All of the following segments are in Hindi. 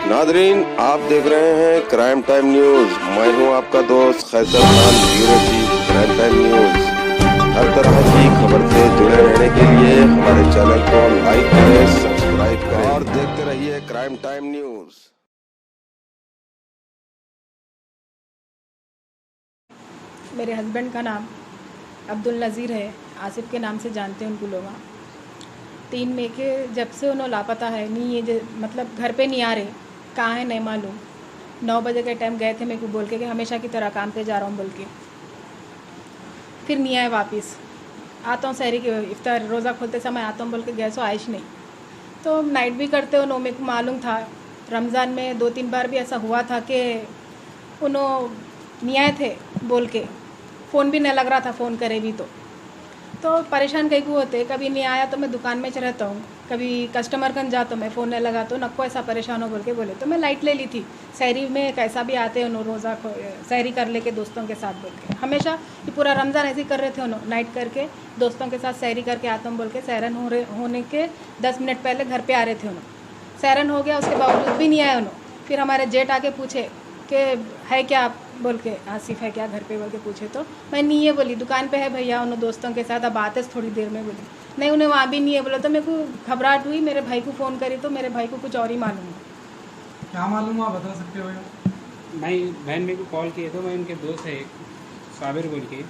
नादरीन, आप देख रहे हैं क्राइम टाइम न्यूज। मैं हूं आपका दोस्त Khaisar Khan, bureau chief crime time news. हर तरह की खबर से जुड़े रहने के लिए हमारे चैनल को लाइक करें, सब्सक्राइब करें और देखते रहिए क्राइम टाइम न्यूज। मेरे हस्बैंड का नाम अब्दुल नज़ीर है, आसिफ के नाम से जानते हैं उनको लोग। 3 मई के जब से उन्होंने लापता है, नहीं ये मतलब घर पे नहीं आ रहे, कहाँ है नहीं मालूम। 9 बजे के टाइम गए थे मेरे को बोल के कि हमेशा की तरह काम पे जा रहा हूँ बोल के, फिर नहीं आए वापस। आता हूँ सहरी के इफ्तार रोज़ा खोलते समय आता हूँ बोल के गए, सो आइश नहीं। तो नाइट भी करते हो, मेरे को मालूम था। रमज़ान में 2-3 बार भी ऐसा हुआ था कि उन्होंने नहीं आए थे बोल के, फ़ोन भी नहीं लग रहा था, फ़ोन करे भी तो परेशान कहीं को होते। कभी नहीं आया तो मैं दुकान में रहता हूँ, कभी कस्टमर कन जाता हूँ, मैं फ़ोन नहीं लगाता हूँ, नको ऐसा परेशान हो बोल के बोले तो मैं लाइट ले ली थी। सहरी में कैसा भी आते हैं उन्होंने रोज़ा सहरी कर ले के दोस्तों के साथ बोल के, हमेशा ये पूरा रमज़ान ऐसे ही कर रहे थे उन्होंने। नाइट करके दोस्तों के साथ सहरी करके आता हूँ बोल के, सहरन होने के 10 मिनट पहले घर पर आ रहे थे उन्होंने। सहरन हो गया, उसके बावजूद भी नहीं आए उन्होंने। फिर हमारे जेठ आके पूछे कि है क्या बोल के, आसिफ है क्या घर पे बोल के पूछे तो मैं नहीं है बोली, दुकान पे है भैया उन दोस्तों के साथ, अब आते थोड़ी देर में बोली। नहीं उन्हें वहाँ भी नहीं है बोला, तो मेरे को घबराहट हुई, मेरे भाई को फ़ोन करी तो मेरे भाई को कुछ और ही मालूम है। क्या मालूम आप बता सकते हो? भाई बहन मेरे को कॉल किए तो मैं उनके दोस्त है साबिर बोल के,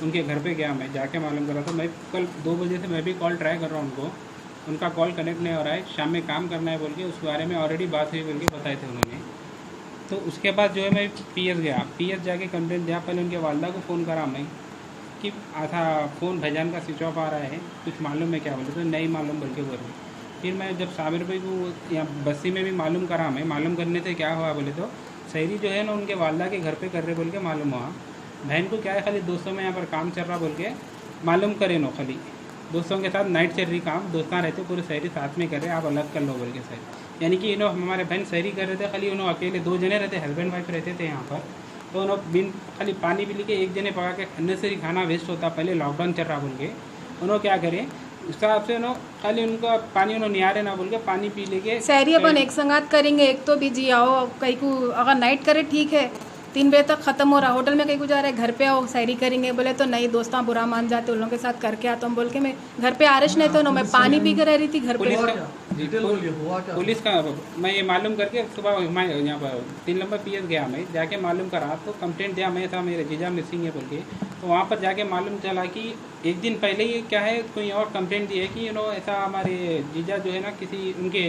उनके घर पे गया, मैं जाके मालूम करा। तो मैं कल 2 बजे से मैं भी कॉल ट्राई कर रहा हूँ उनको, उनका कॉल कनेक्ट नहीं हो रहा है। शाम में काम करना है बोल के, उस बारे में ऑलरेडी बात हुई बोल के बताए थे उन्होंने। तो उसके बाद जो है मैं पीएस गया, पीएस जाके कंप्लेंट दिया। पहले उनके वालदा को फ़ोन करा मैं कि आधा फ़ोन भाईजान का स्विच ऑफ आ रहा है, कुछ मालूम है क्या बोले, तो नहीं मालूम बोल के बोल रहे। फिर मैं जब साबिर भाई को यहाँ बस्ती में भी मालूम करा, मैं मालूम करने से क्या हुआ बोले तो सहरी जो है ना उनके वालदा के घर पे कर रहे बोल के मालूम हुआ। बहन को क्या है खाली दोस्तों में यहाँ पर काम चल रहा बोल के मालूम करे नो, खाली दोस्तों के साथ नाइट चल रही काम, दोस्तान रहते पूरे सहरी साथ में कर रहे, आप अलग कर लो बोल के सहरी। यानी कि हमारे बहन सहरी कर रहे थे, खाली उन्होंने अकेले 2 जने रहते, हस्बैंड वाइफ रहते थे यहाँ पर। तो उन्होंने बिन खाली पानी पी के 1 जने पका के अननेसरी खाना वेस्ट होता, पहले लॉकडाउन चल रहा बोल के उन्होंने क्या करें उस हिसाब से उन्होंने खाली उनका पानी उन्होंने नहीं आ रहे ना बोल के पानी पी लेके सहरी अपन एक संगात करेंगे, एक तो बिजी आओ कहीं को, अगर नाइट करे ठीक है 3 बजे तक ख़त्म हो रहा, होटल में कहीं को जा रहे घर पे आओ सहरी करेंगे बोले तो नहीं, दोस्तां बुरा मान जाते, उन लोगों के साथ करके आता हूँ बोल के मैं घर पे आ रही नहीं तो मैं पानी पी कर रह रही थी घर पे। पुलिस का मैं ये मालूम करके सुबह मैं यहाँ पर 3 नंबर पीएस गया, मैं जाके मालूम करा तो कंप्लेंट दिया मैं था, मेरे जीजा मिसिंग है बोल के। तो वहाँ पर जाके मालूम चला कि 1 दिन पहले ही क्या है कोई और कंप्लेंट दी है कि ऐसा हमारे जीजा जो है ना किसी उनके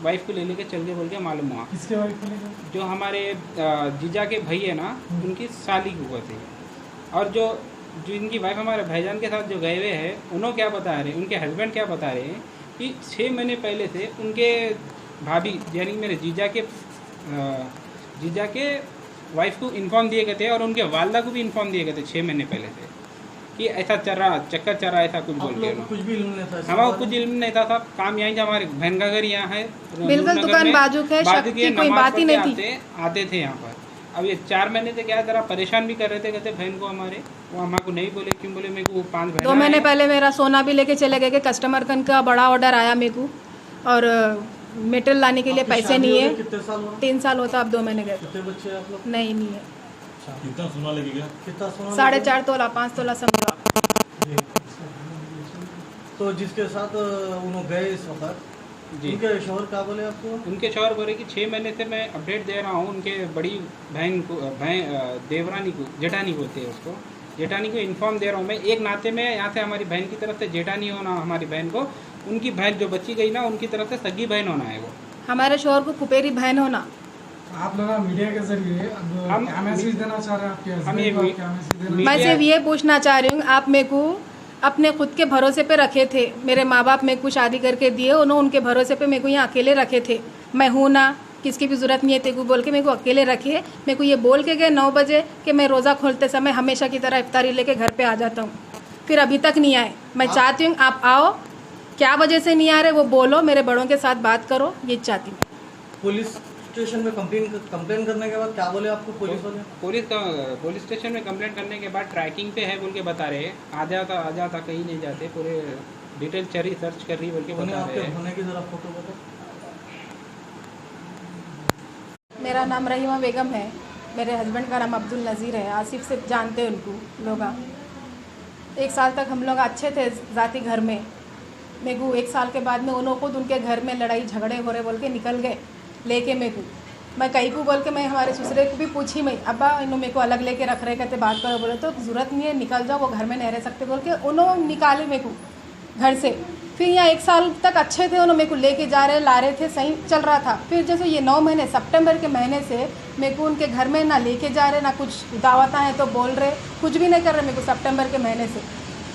वाइफ को ले लेके चल गए बोल के मालूम हुआ। किसके वाइफ को लेकर? जो हमारे जीजा के भाई है ना उनकी साली को हुआ थे। और जो इनकी वाइफ हमारे भाईजान के साथ जो गए हुए हैं उन्होंने क्या बता रहे, उनके हस्बैंड क्या बता रहे हैं कि 6 महीने पहले से उनके भाभी यानी मेरे जीजा के वाइफ को इन्फॉर्म दिए गए थे और उनके वालदा को भी इन्फॉर्म दिए गए थे 6 महीने पहले से कि ऐसा चक्कर चल रहा ऐसा कुछ बोल के। कुछ भी इल्म नहीं था? हमारा कुछ इल्म नहीं था साहब, काम यहीं था, हमारे बहन का घर यहाँ है, बिल्कुल दुकान बाजू है, शक की कोई बात ही नहीं थी। आते थे यहाँ पर। अब ये 4 महीने से क्या जरा परेशान भी कर रहे थे, कहते बहन को हमारे, वो हमारे को नहीं बोले, क्यों बोले मेरे को 5 बहन 2 महीने पहले मेरा सोना भी लेके चले गए कि कस्टमर का बड़ा ऑर्डर आया मेरे को और मेटल लाने के लिए पैसे नहीं है। कितने साल हुआ? 3 साल होता, अब 2 महीने गए। कितने बच्चे हैं आप लोग? नहीं है। कितना सोना लेके गया? कितना सोना? 4.5 तोला 5 तोला समझो। तो जिसके साथ उन्होंने गए इस वक्त जी, उनके शोहर क्या बोले आपको? उनके शोहर बोले कि 6 महीने से मैं अपडेट दे रहा हूँ उनके बड़ी बहन को, देवरानी को, जेठानी बोलते हैं उसको, जेठानी को इन्फॉर्म दे रहा हूँ मैं एक नाते में, यहाँ से हमारी बहन की तरफ से जेठानी होना हमारी बहन को, उनकी बहन जो बच्ची गई ना उनकी तरफ से सगी बहन होना है, वो हमारे शोहर को फुपेरी बहन होना। आप लोग मीडिया के जरिए हम क्या मैसेज देना चाह रहे हैं आपके हम हस्बैंड को? क्या मैसेज देना? मैं सिर्फ ये पूछना चाह रही हूँ, आप मेरे को अपने खुद के भरोसे पे रखे थे, मेरे माँ बाप मेरे को शादी करके दिए, उन्होंने उनके भरोसे पे मेरे को यहाँ अकेले रखे थे, मैं हूँ ना, किसकी भी ज़रूरत नहीं है तेरे को बोल के मेरे को अकेले रखे। मेरे को ये बोल के गए 9 बजे कि मैं रोज़ा खोलते समय हमेशा की तरह इफ्तारी लेके घर पे आ जाता हूँ, फिर अभी तक नहीं आए। मैं चाहती हूँ आप आओ, क्या वजह से नहीं आ रहे वो बोलो, मेरे बड़ों के साथ बात करो, ये चाहती हूँ। पुलिस स्टेशन में कंप्लेन करने के बाद क्या बोले आपको पुलिस वाले? पुलिस स्टेशन में कंप्लेंट करने के बाद ट्रैकिंग पे है बोल के बता रहे हैं, आ जाता कहीं नहीं जाते, पूरे डिटेल सर्च कर रही बोल के बता रहे हैं। होने की जरा फोटो बता। मेरा नाम रहीमा बेगम है। मेरे हस्बैंड का नाम अब्दुल नज़ीर है। आसिफ से जानते हैं उनको लोग। 1 साल तक हम लोग अच्छे थे ज़ाती घर में। मेरे को 1 साल के बाद में उन्होंने खुद उनके घर में लड़ाई झगड़े हो रहे बोल के निकल गए लेके मेरे को। मैं कहीं को बोल के मैं हमारे ससुरे को भी पूछी, मैं अब्बा इन्हों मेरे को अलग लेके रख रहे कहते बात करो, बोले तो ज़रूरत नहीं है, निकल जाओ, वो घर में नहीं रह सकते बोल के उन्होंने निकाले मेरे को घर से। फिर यहाँ 1 साल तक अच्छे थे, उन्होंने मेरे को लेके जा रहे ला रहे थे, सही चल रहा था। फिर जैसे ये 9 महीने सितंबर के महीने से मेरे को उनके घर में ना लेके जा रहे, ना कुछ दावत हैं तो बोल रहे, कुछ भी नहीं कर रहे मेरे को। सितंबर के महीने से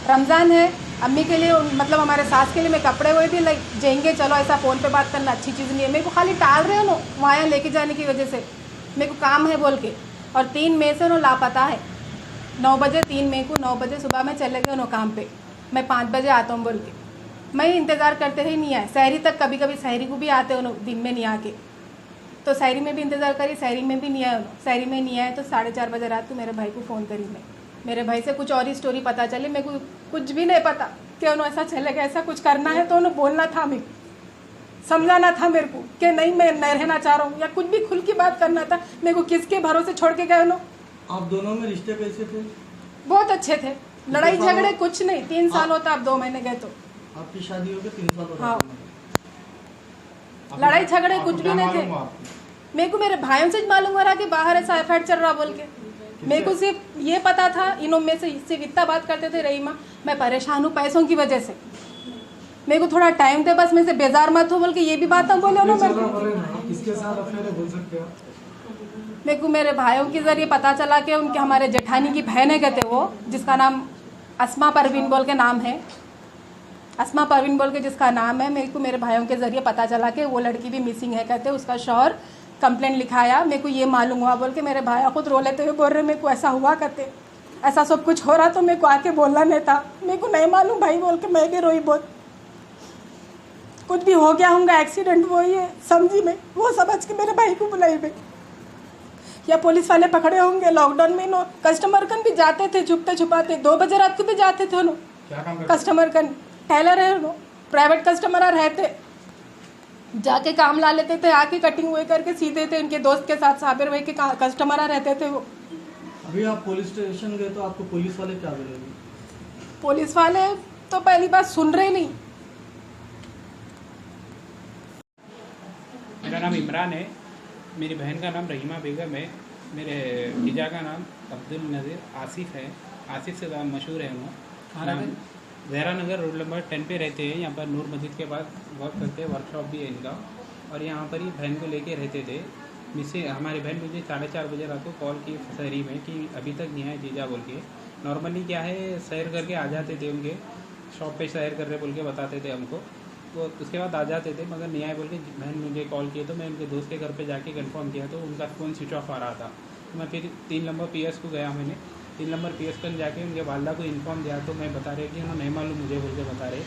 रमज़ान है, अम्मी के लिए मतलब हमारे सास के लिए मैं कपड़े हुए थे लाइक जाएंगे चलो, ऐसा फ़ोन पे बात करना अच्छी चीज़ नहीं है। मेरे को खाली टाल रहे हो ना वहाँ लेके जाने की वजह से, मेरे को काम है बोल के। और 3 मई से उन्होंने लापता है। 9 बजे 3 मई को 9 बजे सुबह में चले गए उन्होंने काम पे, मैं 5 बजे आता हूँ बोल के। मैं इंतज़ार करते ही नहीं आए, शहरी तक कभी कभी शहरी को भी आते उन्होंने दिन में नहीं आके, तो शहरी में भी इंतज़ार करी, शहरी में भी नहीं आए। शहरी में नहीं आए तो 4:30 बजे रात को मेरे भाई को फ़ोन करी मैं। मेरे भाई से कुछ और ही स्टोरी पता चली, मेरे को कुछ भी नहीं पता कि उन्होंने ऐसा चलेगा, ऐसा कुछ करना है तो उन्हें बोलना था, मेरे को समझाना था मेरे को कि नहीं मैं नहीं रहना चाह रहा हूँ, या कुछ भी खुल की बात करना था। मेरे को किसके भरोसे छोड़ के गए उन्होंने। आप दोनों में रिश्ते कैसे थे? बहुत अच्छे थे, लड़ाई झगड़े कुछ नहीं। 3 साल होता, अब 2 महीने गए तो। आपकी शादी हो गई 3 साल हो गए। हाँ, लड़ाई झगड़े कुछ भी नहीं थे। मेरे को मेरे भाइयों से मालूम हो रहा कि बाहर ऐसा एफआईआर चल रहा बोल के। मेरे को सिर्फ ये पता था, इन्हों में से सिर्फ इतना बात करते थे, रहीमा मैं परेशान हूँ पैसों की वजह से, मेरे को थोड़ा टाइम दे बस, मेरे से बेजार मत हो बोल के ये भी बात हम बोले ना। किसके साथ अफेयर है बोल सकते हो? मेरे को मेरे भाइयों के ज़रिए पता चला कि उनके हमारे जेठानी की बहन है कहते वो, जिसका नाम अस्मा परवीन बोल के नाम है, अस्मा परवीन बोल के जिसका नाम है। मेरे को मेरे भाइयों के ज़रिए पता चला कि वो लड़की भी मिसिंग है कहते, उसका शौहर कंप्लेंट लिखाया। मेरे को ये मालूम हुआ बोल के मेरे भाई खुद रो लेते हुए बोल रहे मेरे को ऐसा हुआ कहते, ऐसा सब कुछ हो रहा तो मेरे को आके बोलना नहीं था, मेरे को नहीं मालूम भाई बोल के मैं भी रोई बहुत। कुछ भी हो गया होगा एक्सीडेंट, वो ये समझी मैं, वो समझ के मेरे भाई को बुलाई मैं, या पुलिस वाले पकड़े होंगे। लॉकडाउन में नो कस्टमर कन भी जाते थे छुपते छुपाते, 2 बजे रात को भी जाते थे नो कस्टमर कन, टेलर है नो, प्राइवेट कस्टमर रहते, जाके काम ला लेते थे, आके कटिंग हुए करके सीधे थे। उनके दोस्त के साथ साबिर भाई के कस्टमर रहते थे वो। अभी आप पुलिस स्टेशन गए तो आपको पुलिस वाले क्या बोलेंगे? पुलिस वाले तो पहली बात सुन रहे नहीं। मेरा नाम इमरान है, मेरी बहन का नाम रहीमा बेगम है, मेरे जीजा का नाम अब्दुल नज़ीर आसिफ है, आसिफ से मशहूर है वो। जहरा नगर रोड नंबर 10 पे रहते हैं, यहाँ पर नूर मस्जिद के पास वर्क करते हैं, वर्कशॉप भी है इनका। और यहाँ पर ही बहन को लेके रहते थे। मुझसे हमारी बहन मुझे 4:30 बजे रात को कॉल की शहरी में कि अभी तक नहीं आए जीजा बोल के। नॉर्मली क्या है सैर करके आ जाते थे, उनके शॉप पे सैर कर रहे बोल के बताते थे हमको, तो उसके बाद आ जाते थे, मगर नहीं आए बोल के बहन मुझे कॉल किए तो मैं उनके दोस्त के घर पे जाके कंफर्म किया तो उनका फ़ोन स्विच ऑफ आ रहा था। तो मैं फिर 3 नंबर PS को गया, मैंने 3 नंबर PS पर जाके उनके वालदा को इन्फॉर्म दिया तो मैं बता रहे कि उन्होंने नहीं मालूम मुझे बोल के बता रहे,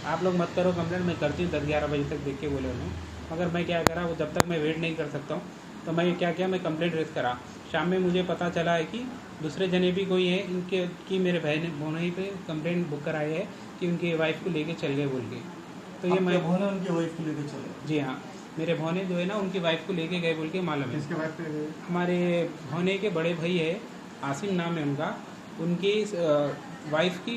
आप लोग मत करो कंप्लेंट, मैं करती हूँ 10-11 बजे तक देख के बोले उन्होंने। मगर मैं क्या करा, वो जब तक मैं वेट नहीं कर सकता हूँ तो मैं क्या किया, मैं कंप्लेंट रेज करा। शाम में मुझे पता चला है कि दूसरे जने भी कोई है इनके की मेरे बहन वहीं पे कंप्लेंट बुक कराई है कि उनकी वाइफ को लेके चल गए बोल के। तो ये मैं भोने उनकी वाइफ को लेके चले? जी हाँ, मेरे भोने जो है ना उनकी वाइफ को लेके गए बोल के मालूम है। किसके वाइफ पे? हमारे भोने के बड़े भाई है, आसिम नाम है उनका, उनकी वाइफ की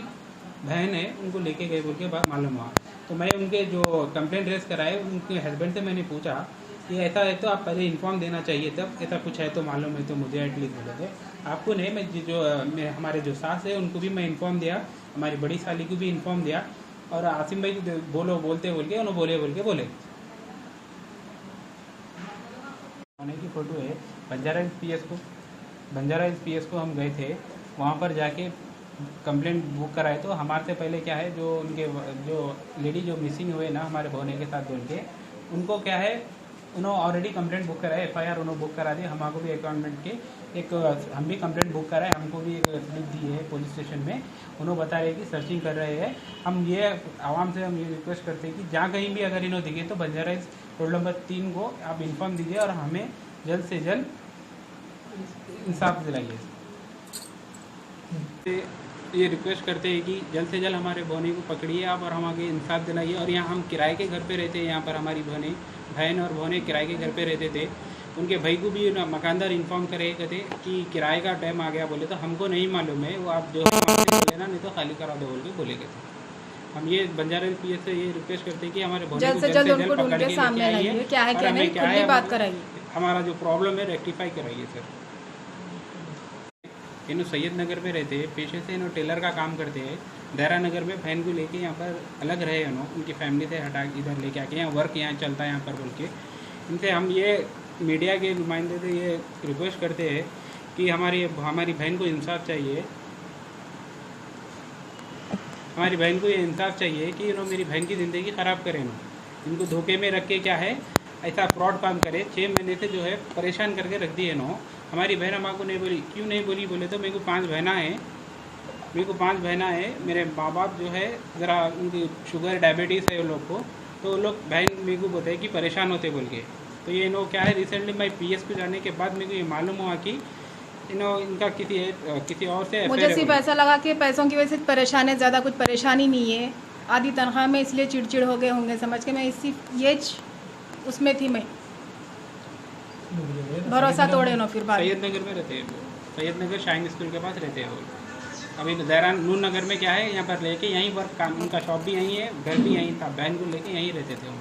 बहन है, उनको लेके गए बोल के बात मालूम हुआ। तो मैं उनके जो कंप्लेंट रेज कराए उनके हस्बैंड से मैंने पूछा कि ऐसा है तो आप पहले इन्फॉर्म देना चाहिए, तब ऐसा कुछ है तो मालूम है तो मुझे एटलीस्ट बोले थे, आपको नहीं। मैं हमारे जो सास है उनको भी मैं इन्फॉर्म दिया, हमारी बड़ी साली को भी इन्फॉर्म दिया, और आसिम भाई बोलते बोल के उन्होंने बोले। की फ़ोटो है बंजारा हिल्स PS को हम गए थे, वहाँ पर जाके कंप्लेंट बुक कराए। तो हमारे से पहले क्या है जो उनके जो लेडी जो मिसिंग हुए ना हमारे भोने के साथ बोल के, उनको क्या है उन्होंने ऑलरेडी कंप्लेंट बुक कराए, FIR उन्होंने बुक करा दिया, हमको भी अकाउंटमेंट के एक हम भी कंप्लेंट बुक कराए, हमको भी एक स्लिप दी है पुलिस स्टेशन में, उन्होंने बता रहे कि सर्चिंग कर रहे हैं। हम ये आवाम से हम ये रिक्वेस्ट करते हैं कि जहाँ कहीं भी अगर इन्होंने दिखे तो बंजारा हिल्स रोड नंबर 3 को आप इन्फॉर्म दीजिए और हमें जल्द से जल्द इंसाफ दिलाइए। ये रिक्वेस्ट करते हैं कि जल्द से जल्द हमारे बहने को पकड़िए आप और हम आगे इंसाफ दिलाइए। और यहाँ हम किराए के घर पे रहते हैं, यहाँ पर हमारी बहन और बहने किराए के घर पे रहते थे। उनके भाई को भी मकानदार इन्फॉर्म करे कहते कि किराए का टाइम आ गया बोले, तो हमको नहीं मालूम है, वो आप जो लेना नहीं तो खाली करा दो बोल के बोले गए थे। हम ये बंजारा पीएस से ये रिक्वेस्ट करते हैं कि हमारे भोले जल्द को से जल्द उनको पकड़ ढूंढ के लेके सामने आइए लाइए, क्या है और क्या हमें नहीं, क्या खुली है बात कराइए। हमारा जो प्रॉब्लम है रेक्टिफाई कराइए सर। इन्हों सैयद नगर में रहते हैं, पेशे से इन्हों टेलर का काम करते हैं। देहरा नगर में बहन को लेके यहाँ पर अलग रहे इन्हों, उनकी फैमिली से हटा इधर लेके आके यहाँ वर्क यहाँ चलता है यहाँ पर बोल के। इनसे हम ये मीडिया के नुमाइंदे से ये रिक्वेस्ट करते हैं कि हमारी बहन को इंसाफ चाहिए, हमारी बहन को ये इंसाफ चाहिए कि इन्होंने मेरी बहन की ज़िंदगी ख़राब करें, इनको धोखे में रख के क्या है ऐसा फ्रॉड काम करे। 6 महीने से जो है परेशान करके रख दिए इन्हों। हमारी बहन हमारे को नहीं बोली, क्यों नहीं बोली बोले तो मेरे को 5 बहना है, मेरे माँ बाप जो है ज़रा उनकी शुगर डायबिटीज़ है वो लोग को, तो वो लोग बहन मेरे को बताए कि परेशान होते बोल के। तो ये इन्हों क्या है रिसेंटली मैं पीएस को जाने के बाद मेरे को ये मालूम हुआ कि इनका किसी और से मुझे सिर्फ ऐसा लगा कि पैसों की वजह से परेशान है, ज़्यादा कुछ परेशानी नहीं है, आधी तनख्वाह में इसलिए चिड़चिड़ हो गए होंगे समझ के। मैं इसी ये उसमें थी, मैं भरोसा तोड़े ना फिर बाद सैयद नगर में रहते हैं वो, सैयद नगर शाइन स्कूल के पास रहते हैं वो। अभी देहरा नून नगर में क्या है यहाँ पर लेके यहीं वर्क काम, उनका शॉप भी यहीं है, घर भी यहीं था, बहन को लेके यहीं रहते थे वो।